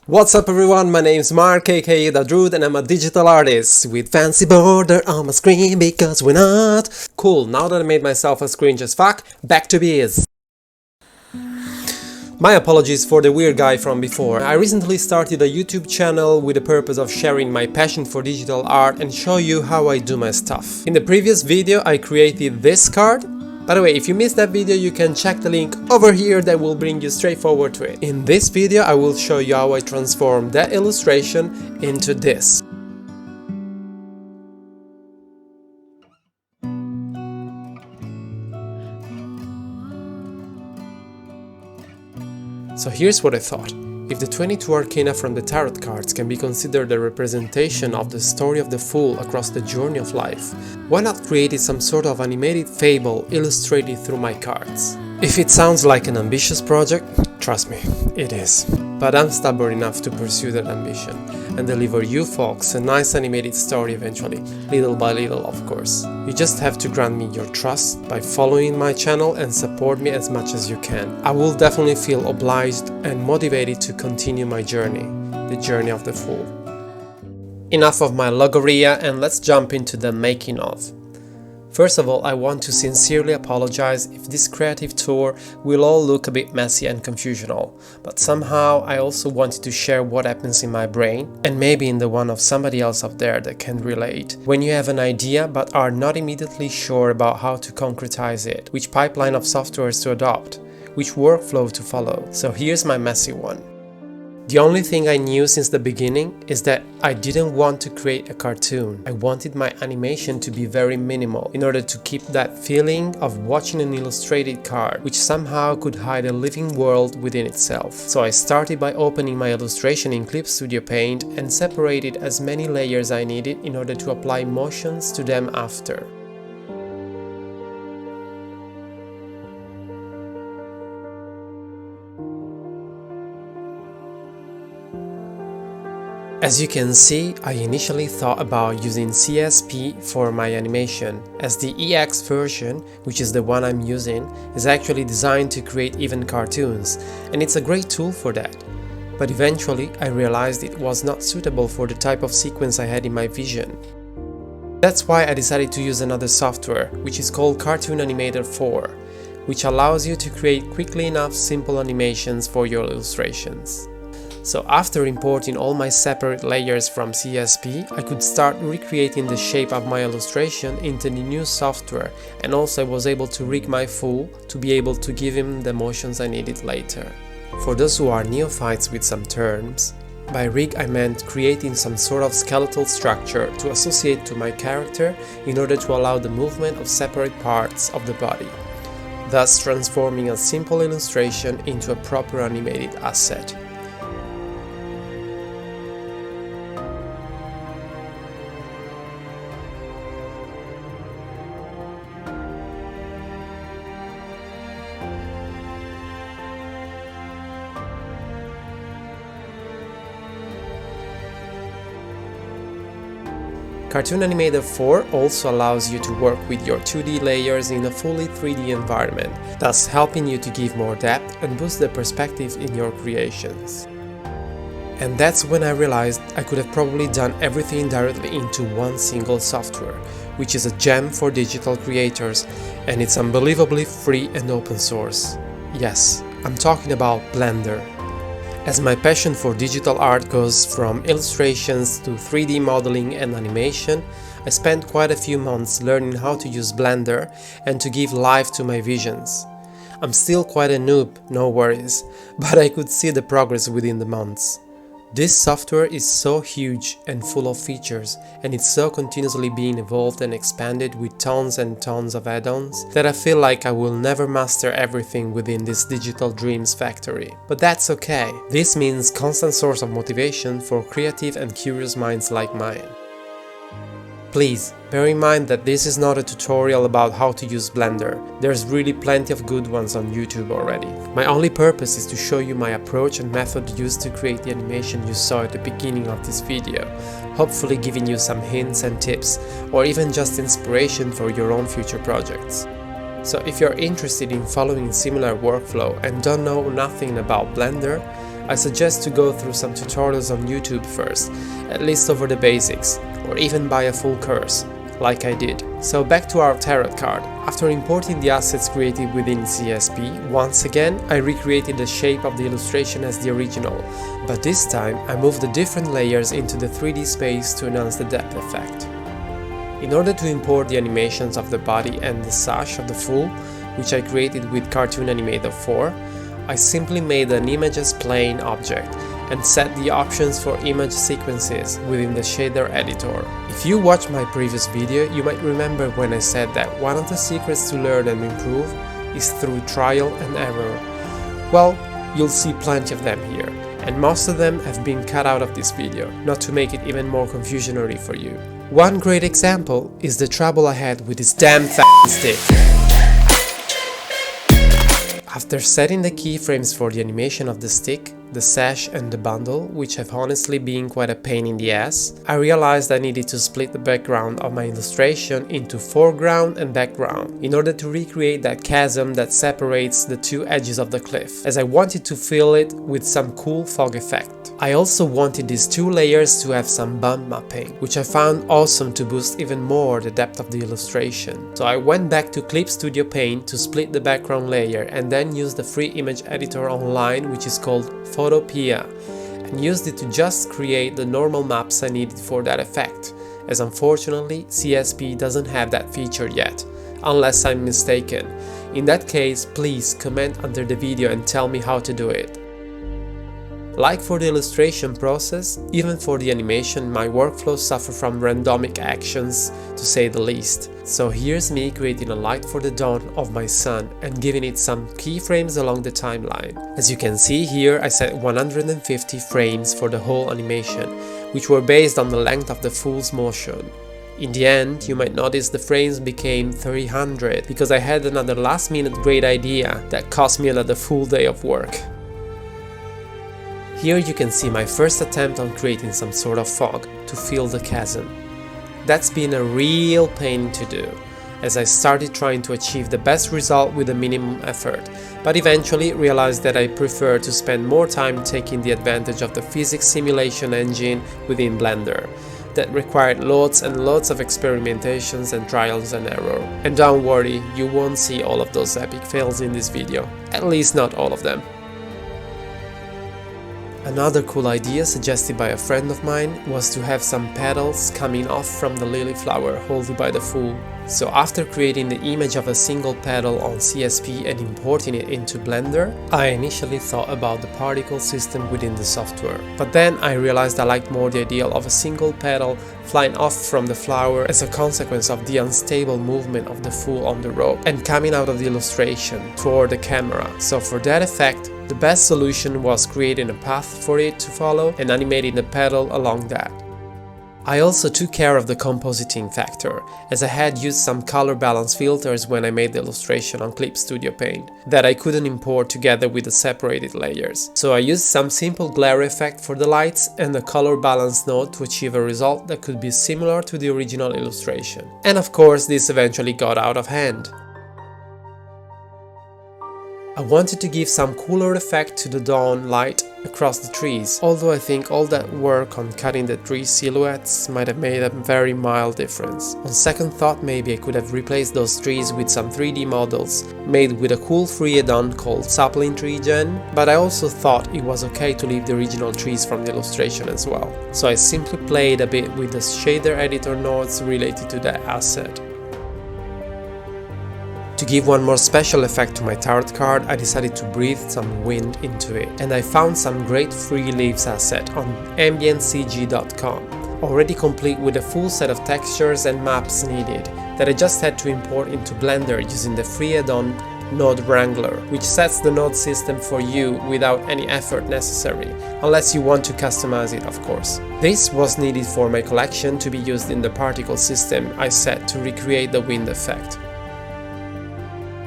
What's up everyone, my name's Mark aka Dadrude and I'm a digital artist with fancy border on my screen because we're not. Cool, now that I made myself as cringe as fuck, back to biz. My apologies for the weird guy from before. I recently started a YouTube channel with the purpose of sharing my passion for digital art and show you how I do my stuff. In the previous video I created this card. By the way, if you missed that video, you can check the link over here that will bring you straight forward to it. In this video, I will show you how I transform that illustration into this. So here's what I thought. If the 22 arcana from the tarot cards can be considered a representation of the story of the Fool across the journey of life, why not create some sort of animated fable illustrated through my cards? If it sounds like an ambitious project, trust me, it is. But I'm stubborn enough to pursue that ambition and deliver you folks a nice animated story eventually, little by little of course. You just have to grant me your trust by following my channel and support me as much as you can. I will definitely feel obliged and motivated to continue my journey, the journey of the Fool. Enough of my logoria and let's jump into the making of. First of all, I want to sincerely apologize if this creative tour will all look a bit messy and confusional, but somehow I also wanted to share what happens in my brain, and maybe in the one of somebody else out there that can relate, when you have an idea but are not immediately sure about how to concretize it, which pipeline of softwares to adopt, which workflow to follow. So here's my messy one. The only thing I knew since the beginning is that I didn't want to create a cartoon. I wanted my animation to be very minimal in order to keep that feeling of watching an illustrated card, which somehow could hide a living world within itself. So I started by opening my illustration in Clip Studio Paint and separated as many layers I needed in order to apply motions to them after. As you can see, I initially thought about using CSP for my animation, as the EX version, which is the one I'm using, is actually designed to create even cartoons, and it's a great tool for that. But eventually I realized it was not suitable for the type of sequence I had in my vision. That's why I decided to use another software, which is called Cartoon Animator 4, which allows you to create quickly enough simple animations for your illustrations. So after importing all my separate layers from CSP, I could start recreating the shape of my illustration into the new software, and also I was able to rig my Fool to be able to give him the motions I needed later. For those who are neophytes with some terms, by rig I meant creating some sort of skeletal structure to associate to my character in order to allow the movement of separate parts of the body, thus transforming a simple illustration into a proper animated asset. Cartoon Animator 4 also allows you to work with your 2D layers in a fully 3D environment, thus helping you to give more depth and boost the perspective in your creations. And that's when I realized I could have probably done everything directly into one single software, which is a gem for digital creators, and it's unbelievably free and open source. Yes, I'm talking about Blender. As my passion for digital art goes from illustrations to 3D modeling and animation, I spent quite a few months learning how to use Blender and to give life to my visions. I'm still quite a noob, no worries, but I could see the progress within the months. This software is so huge and full of features, and it's so continuously being evolved and expanded with tons and tons of add-ons that I feel like I will never master everything within this digital dreams factory. But that's okay. This means constant source of motivation for creative and curious minds like mine. Please, bear in mind that this is not a tutorial about how to use Blender. There's really plenty of good ones on YouTube already. My only purpose is to show you my approach and method used to create the animation you saw at the beginning of this video, hopefully giving you some hints and tips, or even just inspiration for your own future projects. So if you're interested in following similar workflow and don't know nothing about Blender, I suggest to go through some tutorials on YouTube first, at least over the basics, or even buy a full course, like I did. So back to our tarot card. After importing the assets created within CSP, once again I recreated the shape of the illustration as the original, but this time I moved the different layers into the 3D space to enhance the depth effect. In order to import the animations of the body and the sash of the Fool, which I created with Cartoon Animator 4, I simply made an image as plane object and set the options for image sequences within the shader editor. If you watched my previous video, you might remember when I said that one of the secrets to learn and improve is through trial and error. Well, you'll see plenty of them here, and most of them have been cut out of this video, not to make it even more confusionary for you. One great example is the trouble I had with this damn f***ing stick. After setting the keyframes for the animation of the stick, the sash and the bundle, which have honestly been quite a pain in the ass, I realized I needed to split the background of my illustration into foreground and background in order to recreate that chasm that separates the two edges of the cliff, as I wanted to fill it with some cool fog effect. I also wanted these two layers to have some bump mapping, which I found awesome to boost even more the depth of the illustration. So I went back to Clip Studio Paint to split the background layer and then used the free image editor online, which is called Photopea, and used it to just create the normal maps I needed for that effect, as unfortunately CSP doesn't have that feature yet, unless I'm mistaken. In that case, please comment under the video and tell me how to do it. Like for the illustration process, even for the animation, my workflows suffer from randomic actions, to say the least. So here's me creating a light for the dawn of my sun and giving it some keyframes along the timeline. As you can see here, I set 150 frames for the whole animation, which were based on the length of the Fool's motion. In the end, you might notice the frames became 300 because I had another last minute great idea that cost me another full day of work. Here you can see my first attempt on creating some sort of fog to fill the chasm. That's been a real pain to do, as I started trying to achieve the best result with a minimum effort, but eventually realized that I prefer to spend more time taking the advantage of the physics simulation engine within Blender, that required loads and loads of experimentations and trials and error. And don't worry, you won't see all of those epic fails in this video, at least not all of them. Another cool idea suggested by a friend of mine was to have some petals coming off from the lily flower holding by the Fool. So after creating the image of a single petal on CSP and importing it into Blender, I initially thought about the particle system within the software. But then I realized I liked more the idea of a single petal flying off from the flower as a consequence of the unstable movement of the Fool on the rope and coming out of the illustration toward the camera. So for that effect, the best solution was creating a path for it to follow and animating the petal along that. I also took care of the compositing factor, as I had used some color balance filters when I made the illustration on Clip Studio Paint that I couldn't import together with the separated layers. So I used some simple glare effect for the lights and a color balance node to achieve a result that could be similar to the original illustration. And of course, this eventually got out of hand. I wanted to give some cooler effect to the dawn light across the trees, although I think all that work on cutting the tree silhouettes might have made a very mild difference. On second thought, maybe I could have replaced those trees with some 3D models made with a cool free add-on called Sapling Tree Gen, but I also thought it was okay to leave the original trees from the illustration as well. So I simply played a bit with the shader editor nodes related to that asset. To give one more special effect to my tarot card, I decided to breathe some wind into it, and I found some great free leaves asset on ambientcg.com, already complete with a full set of textures and maps needed, that I just had to import into Blender using the free add-on Node Wrangler, which sets the node system for you without any effort necessary, unless you want to customize it, of course. This was needed for my collection to be used in the particle system I set to recreate the wind effect.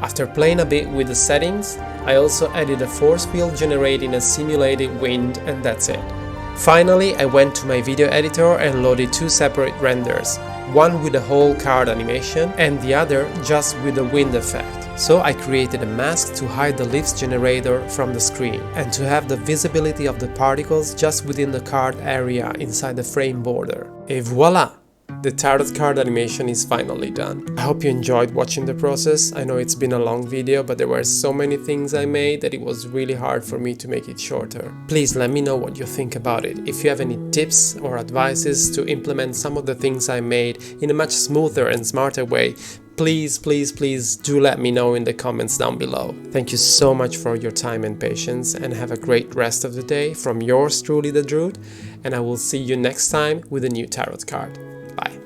After playing a bit with the settings, I also added a force field generating a simulated wind, and that's it. Finally, I went to my video editor and loaded two separate renders, one with the whole card animation and the other just with the wind effect. So I created a mask to hide the leaves generator from the screen and to have the visibility of the particles just within the card area inside the frame border. Et voila! The tarot card animation is finally done. I hope you enjoyed watching the process. I know it's been a long video, but there were so many things I made that it was really hard for me to make it shorter. Please let me know what you think about it. If you have any tips or advices to implement some of the things I made in a much smoother and smarter way, please do let me know in the comments down below. Thank you so much for your time and patience, and have a great rest of the day from yours truly, the Druid, and I will see you next time with a new tarot card. Bye.